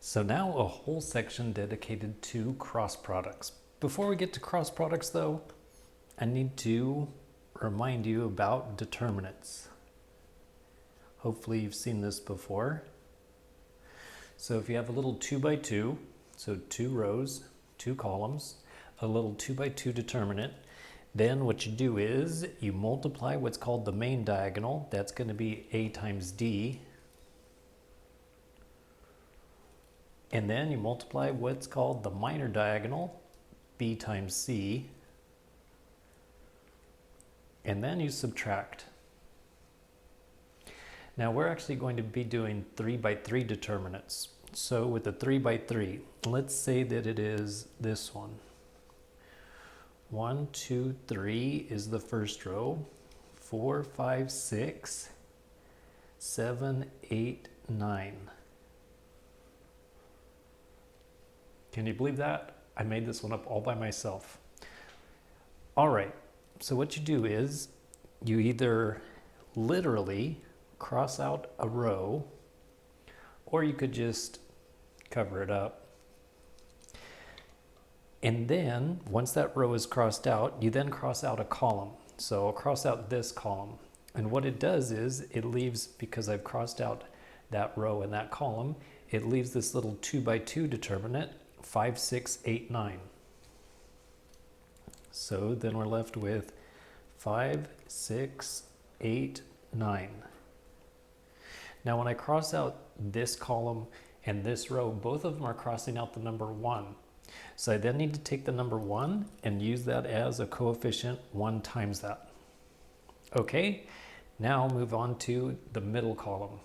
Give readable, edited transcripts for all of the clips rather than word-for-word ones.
So now a whole section dedicated to cross products. Before we get to cross products though, I need to remind you about determinants. Hopefully you've seen this before. So if you have a little 2x2, so 2 rows, 2 columns, a little 2x2 determinant, then what you do is you multiply what's called the main diagonal. That's going to be A times D. And then you multiply what's called the minor diagonal, B times C. And then you subtract. Now we're actually going to be doing 3x3 determinants. So with the 3x3, let's say that it is this one. 1, 2, 3 is the first row. 4, 5, 6, 7, 8, 9. Can you believe that? I made this one up all by myself. All right, so what you do is you either literally cross out a row, or you could just cover it up. And then once that row is crossed out, you then cross out a column. So I'll cross out this column. And what it does is it leaves, because I've crossed out that row and that column, it leaves this little 2x2 determinant, 5, 6, 8, 9. So then we're left with 5, 6, 8, 9. Now when I cross out this column and this row, both of them are crossing out the number 1. So I then need to take the number 1 and use that as a coefficient 1 times that. Okay, now I'll move on to the middle column.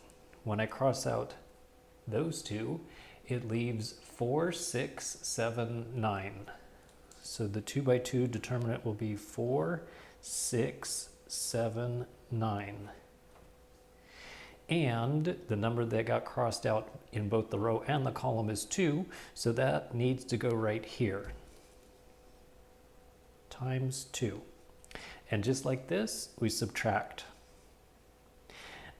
When I cross out those two, it leaves 4, 6, 7, 9. So the 2x2 determinant will be 4, 6, 7, 9. And the number that got crossed out in both the row and the column is 2, so that needs to go right here. Times 2. And just like this, we subtract.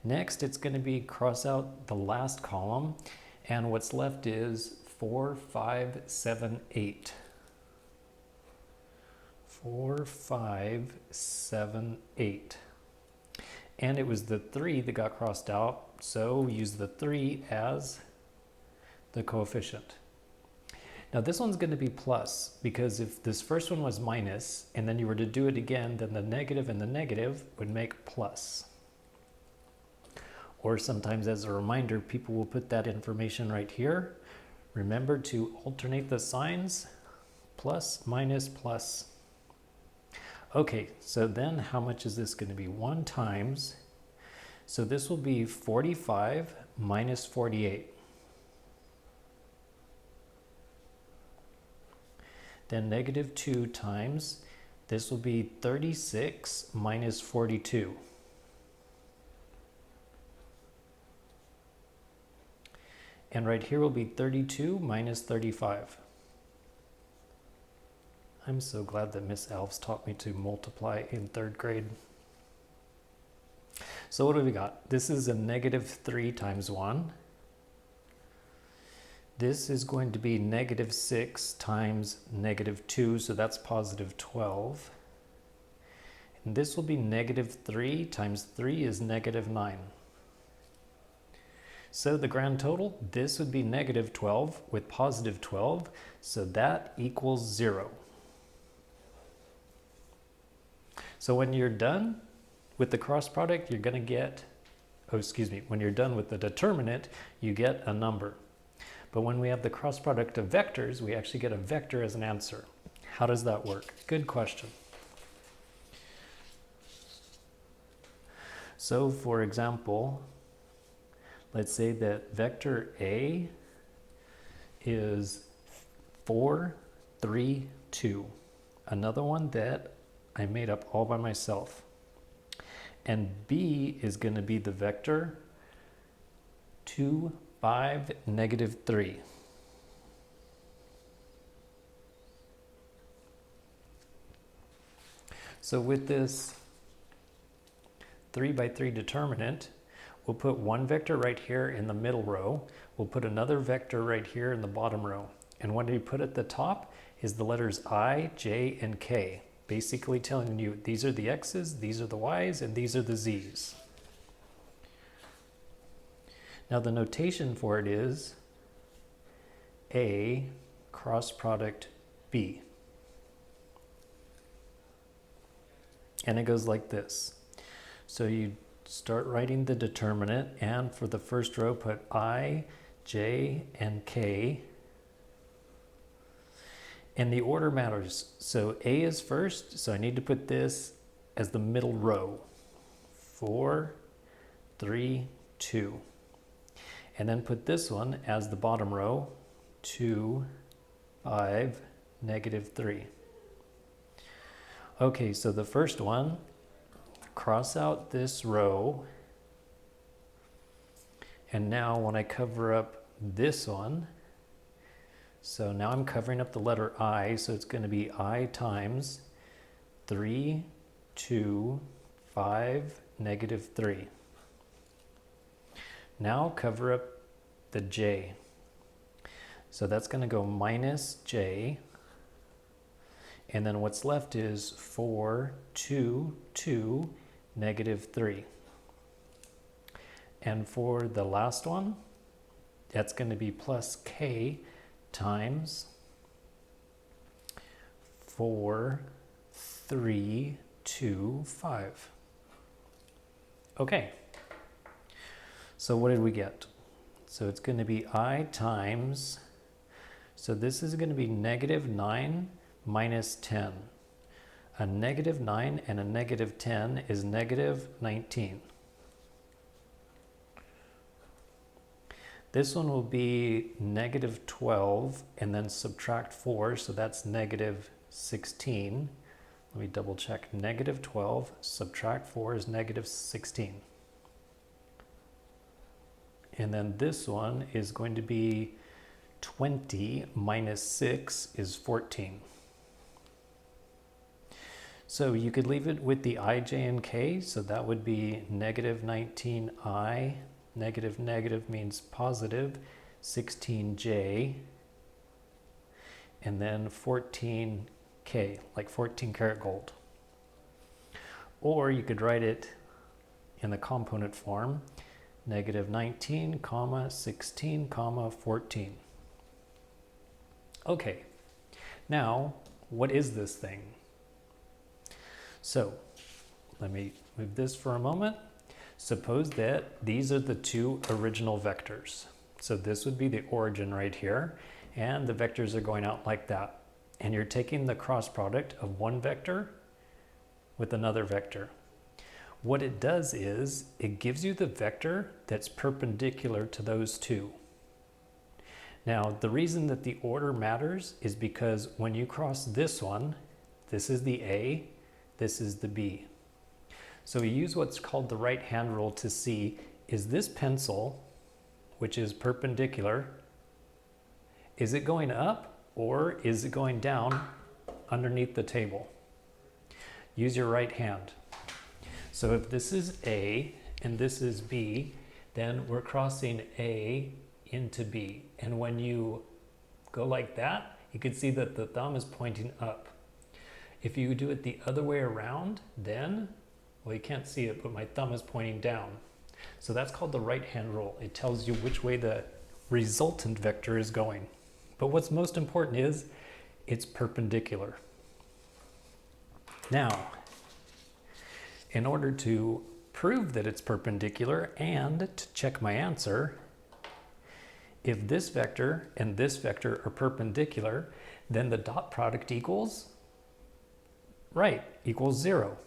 Next, it's going to be cross out the last column, and what's left is 4, 5, 7, 8. 4, 5, 7, 8. And it was the 3 that got crossed out, so use the 3 as the coefficient. Now this one's going to be plus, because if this first one was minus, and then you were to do it again, then the negative and the negative would make plus. Or sometimes as a reminder, people will put that information right here. Remember to alternate the signs, plus, minus, plus. Okay, so then how much is this going to be? 1 times, so this will be 45 minus 48. Then negative 2 times, this will be 36 minus 42. And right here will be 32 minus 35. I'm so glad that Miss Alves taught me to multiply in 3rd grade. So what do we got? This is a negative 3 times 1. This is going to be negative 6 times negative 2, so that's positive 12. And this will be negative 3 times 3 is negative 9. So the grand total, this would be negative 12 with positive 12, so that equals 0. So when you're done with the cross product, you're going to get, when you're done with the determinant, you get a number. But when we have the cross product of vectors, we actually get a vector as an answer. How does that work? Good question. So for example, let's say that vector A is 4, 3, 2. Another one that I made up all by myself. And B is going to be the vector 2, 5, negative 3. So with this 3 by 3 determinant, We'll put one vector right here in the middle row. We'll put another vector right here in the bottom row. And what we put at the top is the letters I, J, and K, basically telling you these are the X's, these are the Y's, and these are the Z's. Now the notation for it is A cross product B. And it goes like this. So you start writing the determinant, and for the first row put I, J, and K. And the order matters. So A is first, so I need to put this as the middle row. 4, 3, 2. And then put this one as the bottom row. 2, 5, -3. Okay, so the first one, cross out this row. And now when I cover up this one, so now I'm covering up the letter I, so it's going to be I times 3, 2, 5, -3. Now cover up the J. So that's going to go minus J. And then what's left is 4, 2, 2, -3. And for the last one, that's going to be plus K times 4, 3, 2, 5. Okay. So what did we get? So it's going to be I times, so this is going to be -9 minus 10. A -9 and a -10 is -19. This one will be -12 and then subtract 4, so that's -16. Let me double check. -12 subtract 4 is -16. And then this one is going to be 20 minus 6 is 14. So you could leave it with the I, J, and K, so that would be -19I, negative means positive, 16J, and then 14K, like 14 karat gold. Or you could write it in the component form, -19, comma, 16, comma, 14. Okay, now what is this thing? So let me move this for a moment. Suppose that these are the two original vectors. So this would be the origin right here, and the vectors are going out like that. And you're taking the cross product of one vector with another vector. What it does is it gives you the vector that's perpendicular to those two. Now, the reason that the order matters is because when you cross this one, this is the A, this is the B. So we use what's called the right-hand rule to see, is this pencil, which is perpendicular, is it going up or is it going down underneath the table? Use your right hand. So if this is A and this is B, then we're crossing A into B. And when you go like that, you can see that the thumb is pointing up. If you do it the other way around, then, well, you can't see it, but my thumb is pointing down. So that's called the right-hand rule. It tells you which way the resultant vector is going. But what's most important is it's perpendicular. Now, in order to prove that it's perpendicular and to check my answer, if this vector and this vector are perpendicular, then the dot product equals 0.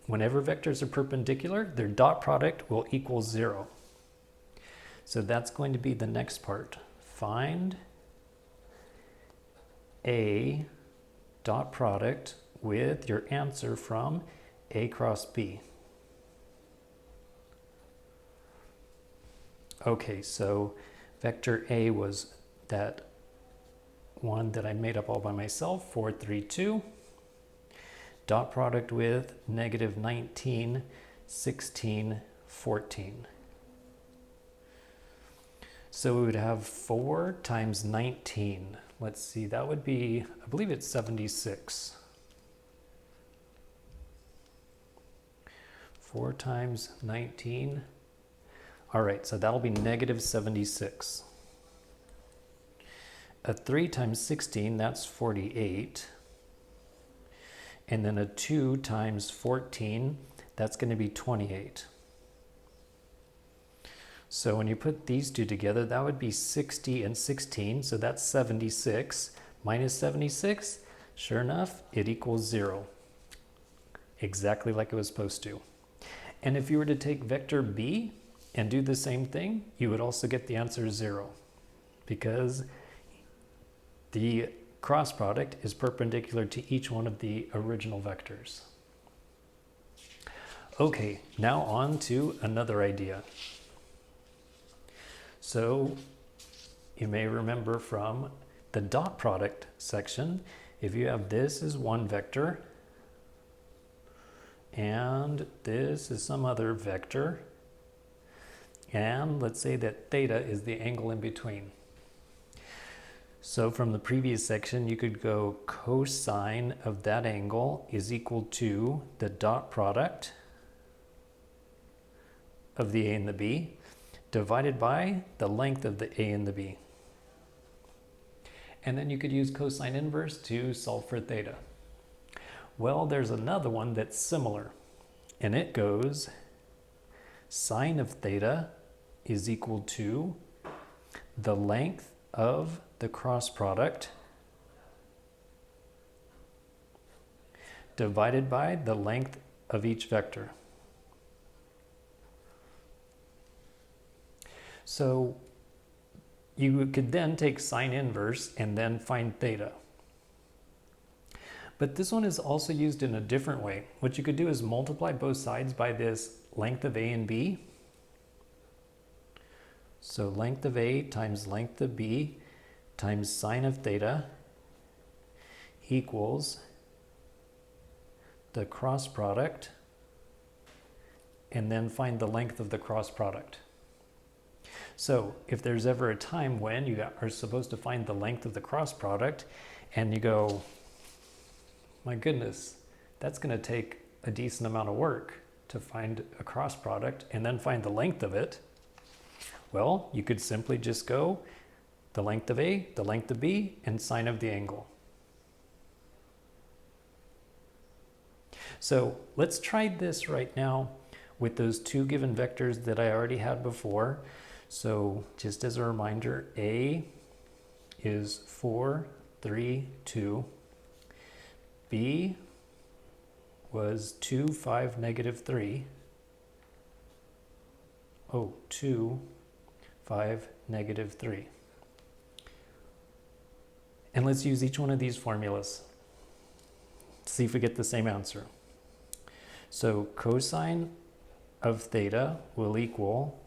Whenever vectors are perpendicular, their dot product will equal 0. So that's going to be the next part. Find A dot product with your answer from A cross B. Okay, so vector A was that one that I made up all by myself, 4, 3, 2. Dot product with -19, 16, 14. So we would have 4 times 19. Let's see, that would be, I believe it's 76. 4 times 19. All right, so that'll be negative 76. A 3 times 16, that's 48. And then a 2 times 14, that's going to be 28. So when you put these two together, that would be 60 and 16, so that's 76. Minus 76, sure enough, it equals 0. Exactly like it was supposed to. And if you were to take vector b and do the same thing, you would also get the answer 0, because the cross product is perpendicular to each one of the original vectors. Okay, now on to another idea. So you may remember from the dot product section, if you have this is one vector and this is some other vector, and let's say that theta is the angle in between. So from the previous section, you could go cosine of that angle is equal to the dot product of the A and the B divided by the length of the A and the B. And then you could use cosine inverse to solve for theta. Well, there's another one that's similar, and it goes sine of theta is equal to the length of the cross product divided by the length of each vector. So you could then take sine inverse and then find theta. But this one is also used in a different way. What you could do is multiply both sides by this length of A and B. So length of A times length of B times sine of theta equals the cross product, and then find the length of the cross product. So if there's ever a time when you are supposed to find the length of the cross product and you go, my goodness, that's going to take a decent amount of work to find a cross product and then find the length of it, well, you could simply just go the length of A, the length of B, and sine of the angle. So let's try this right now with those two given vectors that I already had before. So just as a reminder, A is 4, 3, 2. B was 2, 5, negative 3. Oh, 2, 5, negative 3. And let's use each one of these formulas. See if we get the same answer. So cosine of theta will equal,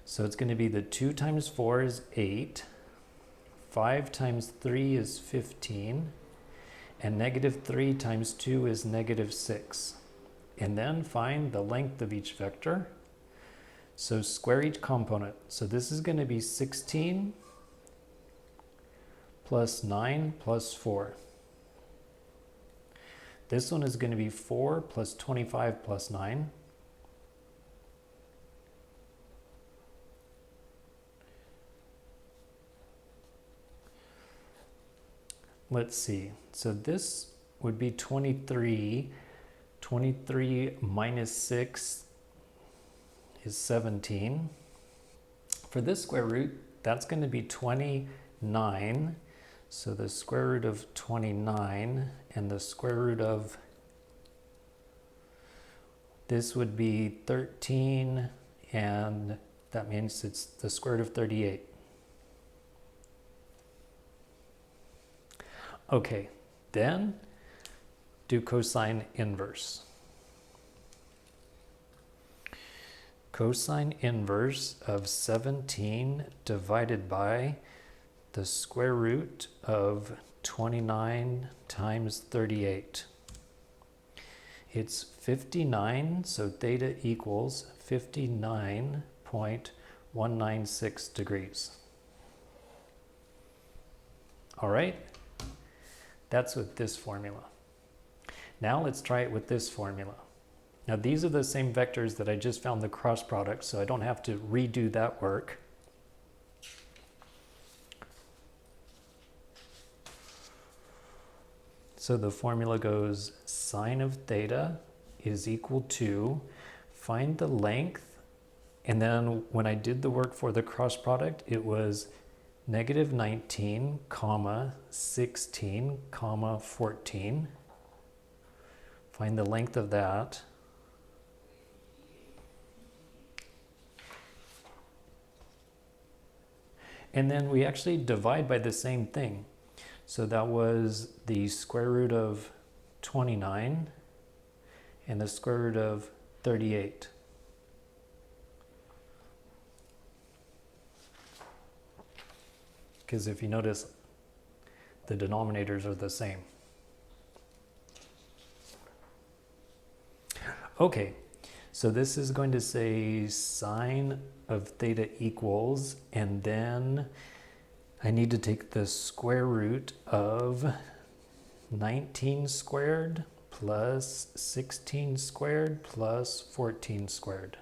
so it's going to be the 2 times 4 is 8, 5 times 3 is 15, and negative 3 times 2 is negative 6. And then find the length of each vector. So square each component. So this is going to be 16 plus 9 plus 4. This one is going to be 4 plus 25 plus 9. Let's see. So this would be 23. 23 minus 6 is 17. For this square root, that's going to be 29. So the square root of 29 and the square root of this would be 13, and that means it's the square root of 38. Okay, then do cosine inverse. Cosine inverse of 17 divided by the square root of 29 times 38. It's 59, so theta equals 59.1 196 degrees. All right, that's with this formula. Now let's try it with this formula. Now these are the same vectors that I just found the cross product, so I don't have to redo that work. So the formula goes sine of theta is equal to, find the length, and then when I did the work for the cross product, it was negative 19, comma, 16, comma, 14. Find the length of that. And then we actually divide by the same thing. So that was the square root of 29 and the square root of 38. Because if you notice, the denominators are the same. Okay, so this is going to say sine of theta equals, and then I need to take the square root of 19 squared plus 16 squared plus 14 squared.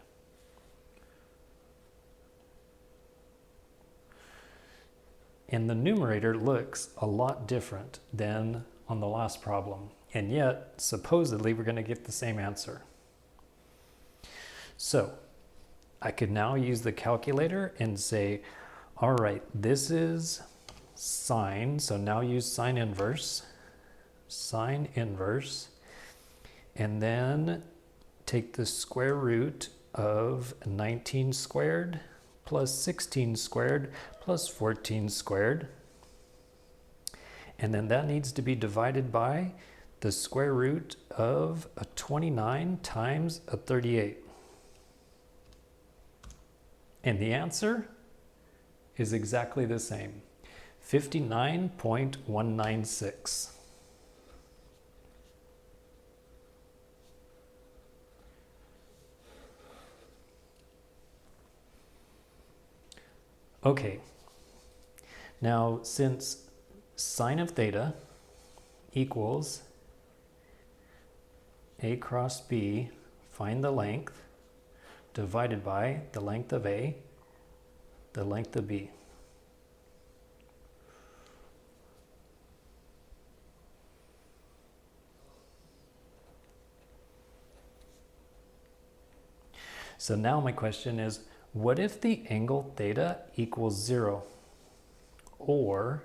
And the numerator looks a lot different than on the last problem. And yet, supposedly, we're going to get the same answer. So, I could now use the calculator and say, all right, this is sine. So now use sine inverse, and then take the square root of 19 squared plus 16 squared plus 14 squared. And then that needs to be divided by the square root of a 29 times a 38. And the answer is exactly the same, 59.196. Okay, now since sine of theta equals A cross B, find the length, divided by the length of A, the length of B. So now my question is, what if the angle theta equals 0 or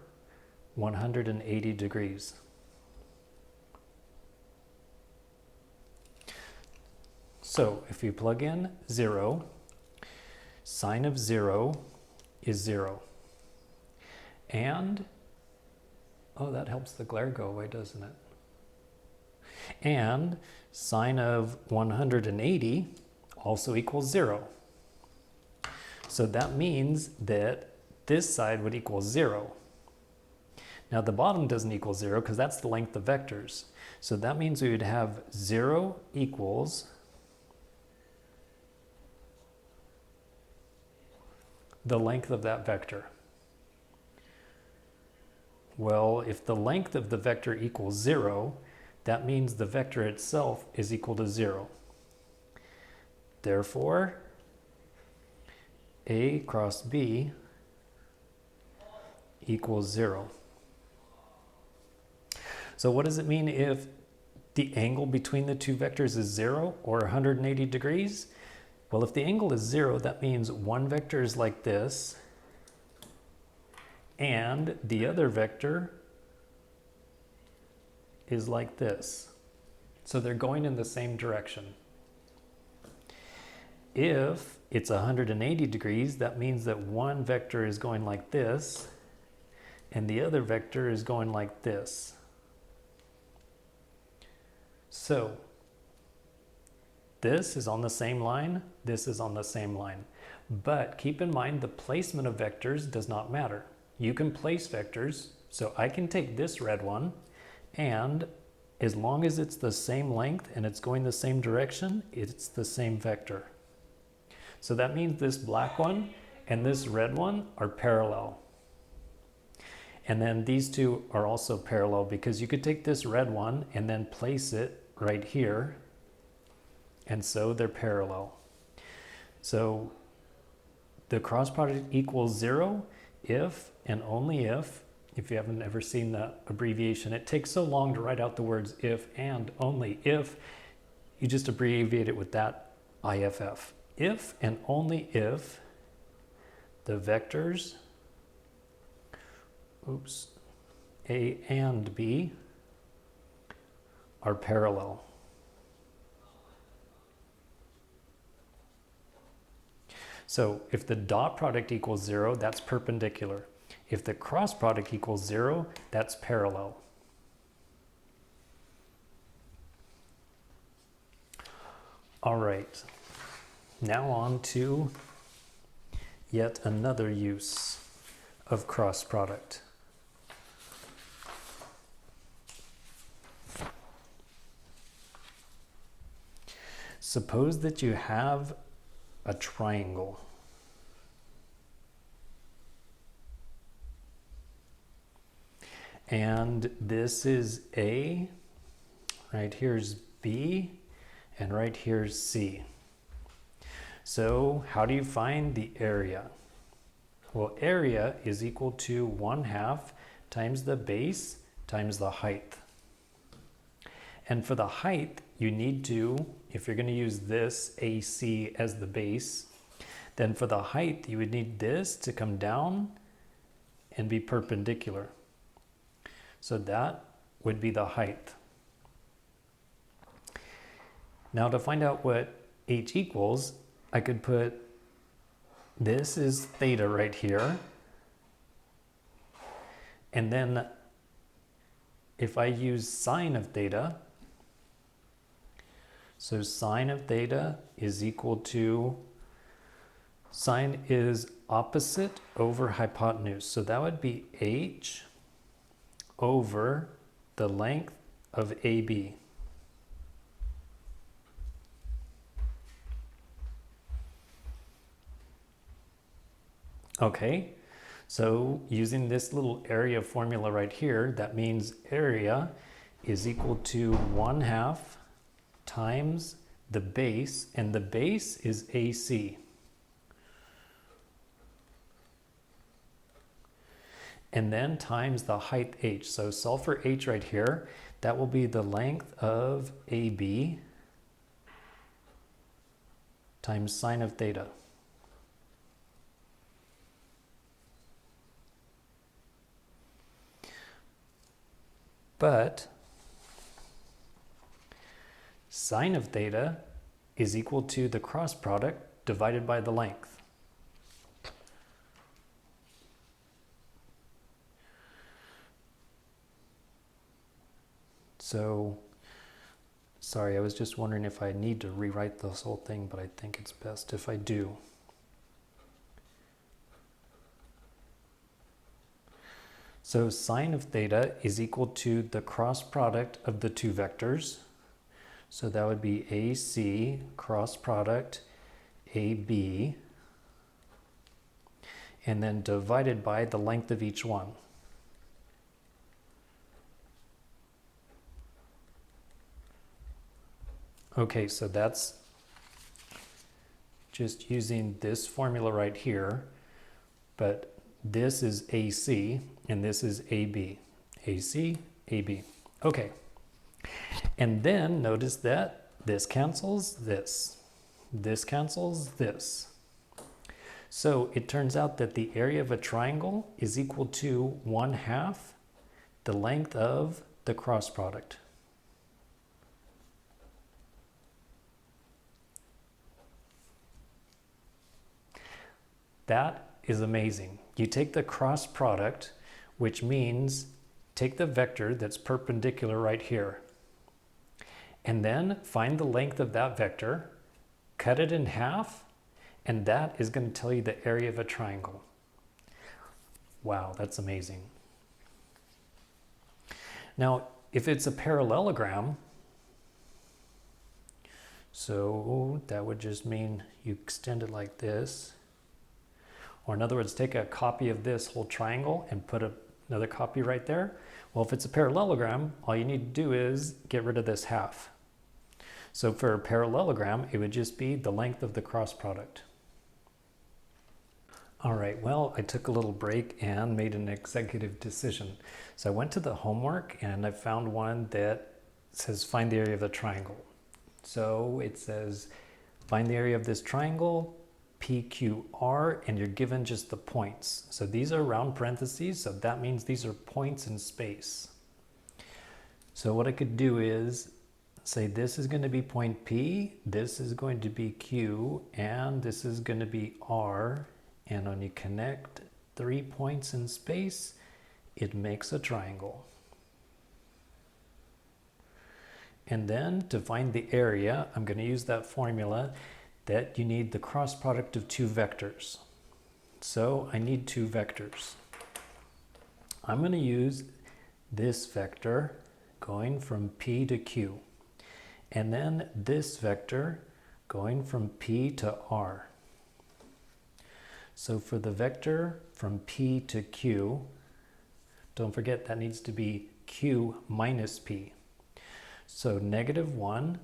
180 degrees? So if you plug in 0, sine of 0 is 0. And, oh, that helps the glare go away, doesn't it? And sine of 180 also equals 0. So that means that this side would equal 0. Now the bottom doesn't equal 0 because that's the length of vectors. So that means we would have 0 equals the length of that vector. Well, if the length of the vector equals 0, that means the vector itself is equal to 0. Therefore, A cross B equals 0. So what does it mean if the angle between the two vectors is 0 or 180 degrees? Well, if the angle is 0, that means one vector is like this, and the other vector is like this. So they're going in the same direction. If it's 180 degrees, that means that one vector is going like this, and the other vector is going like this. So this is on the same line, this is on the same line. But keep in mind, the placement of vectors does not matter. You can place vectors, so I can take this red one, and as long as it's the same length and it's going the same direction, it's the same vector. So that means this black one and this red one are parallel. And then these two are also parallel because you could take this red one and then place it right here. And so they're parallel. So the cross product equals 0 if and only if you haven't ever seen the abbreviation, it takes so long to write out the words if and only if, you just abbreviate it with that IFF. If and only if the vectors, A and B, are parallel. So if the dot product equals 0, that's perpendicular. If the cross product equals 0, that's parallel. All right, now on to yet another use of cross product. Suppose that you have a triangle. And this is A, right here's B, and right here's C. So how do you find the area? Well, area is equal to 1/2 times the base times the height. And for the height, you need to, if you're going to use this AC as the base, then for the height, you would need this to come down and be perpendicular. So that would be the height. Now to find out what h equals, I could put this is theta right here. And then if I use sine of theta, so sine of theta is equal to, sine is opposite over hypotenuse. So that would be h over the length of AB. Okay, so using this little area formula right here, that means area is equal to 1/2 times the base, and the base is AC. And then times the height h. So solve for h right here. That will be the length of AB times sine of theta. But sine of theta is equal to the cross product divided by the length. So, sorry, I was just wondering if I need to rewrite this whole thing, but I think it's best if I do. So sine of theta is equal to the cross product of the two vectors. So that would be AC cross product AB, and then divided by the length of each one. Okay, so that's just using this formula right here, but this is AC and this is AB. AC, AB. Okay. And then notice that this cancels this. This cancels this. So it turns out that the area of a triangle is equal to 1/2 the length of the cross product. That is amazing. You take the cross product, which means take the vector that's perpendicular right here, and then find the length of that vector, cut it in half, and that is going to tell you the area of a triangle. Wow, that's amazing. Now, if it's a parallelogram, so that would just mean you extend it like this. Or in other words, take a copy of this whole triangle and put another copy right there. Well, if it's a parallelogram, all you need to do is get rid of this half. So for a parallelogram, it would just be the length of the cross product. All right, well, I took a little break and made an executive decision. So I went to the homework and I found one that says find the area of the triangle. So it says find the area of this triangle, PQR, and you're given just the points. So these are round parentheses, so that means these are points in space. So what I could do is say this is going to be point P, this is going to be Q, and this is going to be R. And when you connect 3 points in space, it makes a triangle. And then to find the area, I'm going to use that formula that you need the cross product of 2 vectors. So I need 2 vectors. I'm going to use this vector going from P to Q, and then this vector going from P to R. So for the vector from P to Q, don't forget that needs to be Q minus P. So -1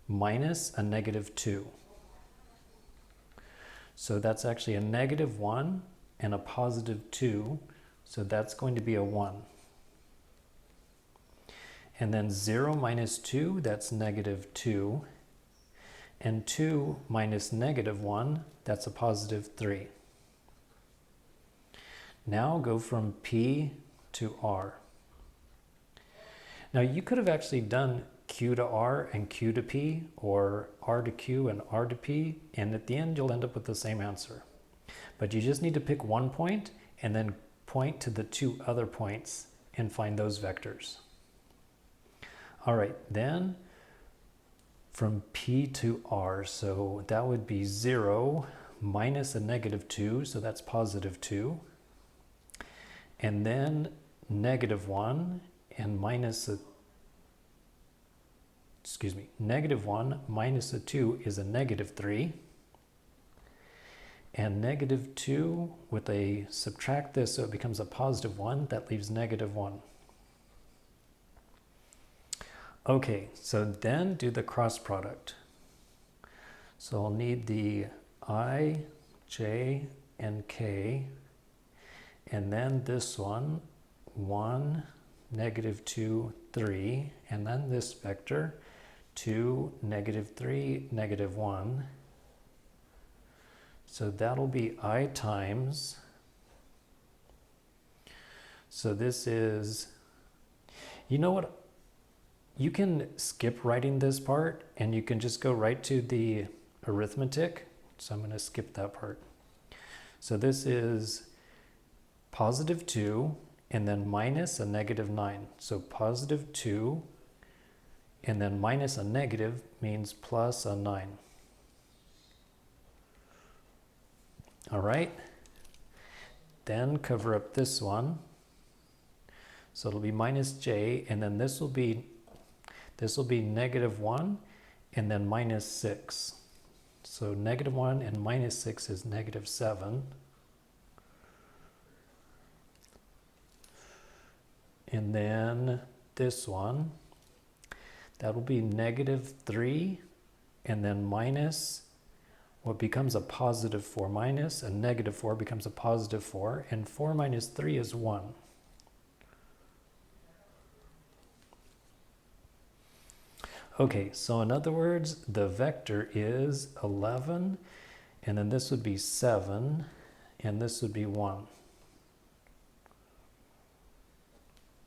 minus a -2. So that's actually a -1 and a +2. So that's going to be a 1. And then 0 minus 2, that's -2. And 2 minus -1, that's a +3. Now go from P to R. Now you could have actually done Q to R and Q to P, or R to Q and R to P, and at the end you'll end up with the same answer. But you just need to pick one point and then point to the 2 other points and find those vectors. All right, then from P to R, so that would be 0 minus a -2, so that's +2. And then -1 and minus a, -1 minus a 2 is a -3. And -2 with a subtract this so it becomes a +1, that leaves -1. Okay, so then do the cross product. So I'll need the I, J, and K. And then this one, 1, -2, 3, and then this vector, 2, -3, -1. So that'll be I times, so this is, you know what, you can skip writing this part and you can just go right to the arithmetic. So I'm going to skip that part. So this is +2 and then minus a -9. So +2 and then minus a negative means plus a 9. All right. Then cover up this one. So it'll be minus j, and then this will be -1 and then -6. So -1 and -6 is -7. And then this one, that will be -3 and then minus what becomes a +4, minus a -4 becomes a +4, and 4 minus 3 is 1. Okay, so in other words, the vector is 11, and then this would be 7, and this would be 1.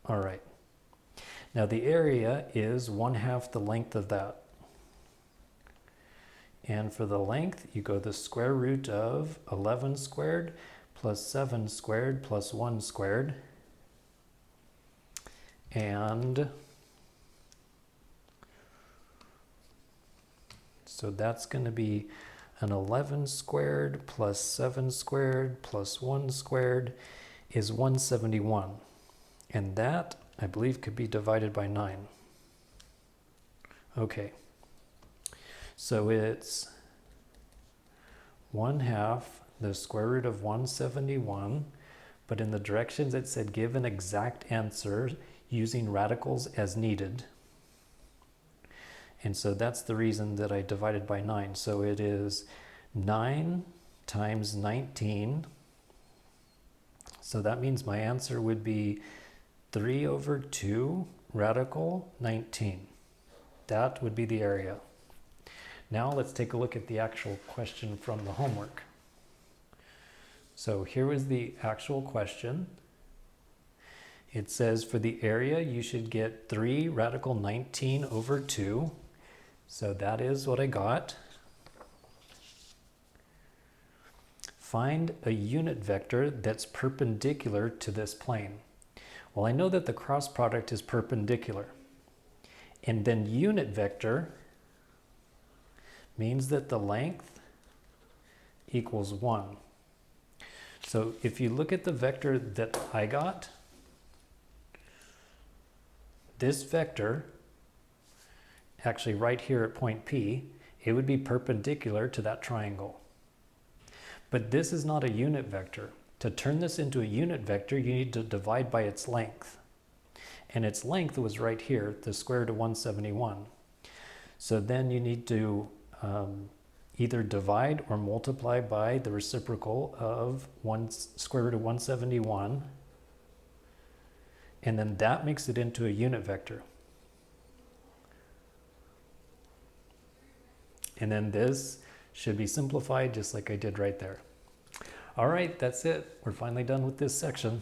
All right. Now the area is 1/2 the length of that. And for the length, you go the square root of 11 squared plus 7 squared plus 1 squared. And so that's going to be an 11 squared plus 7 squared plus 1 squared is 171. And that, I believe, could be divided by 9. Okay. So it's 1/2 the square root of 171, but in the directions it said give an exact answer using radicals as needed. And so that's the reason that I divided by 9. So it is 9 times 19. So that means my answer would be 3 over 2 radical 19. That would be the area. Now let's take a look at the actual question from the homework. So here was the actual question. It says for the area you should get 3 radical 19 over 2. So that is what I got. Find a unit vector that's perpendicular to this plane. Well, I know that the cross product is perpendicular. And then unit vector means that the length equals 1. So if you look at the vector that I got, this vector, actually right here at point P, it would be perpendicular to that triangle. But this is not a unit vector. To turn this into a unit vector, you need to divide by its length. And its length was right here, the square root of 171. So then you need to either divide or multiply by the reciprocal of square root of 171. And then that makes it into a unit vector. And then this should be simplified just like I did right there. All right, that's it. We're finally done with this section.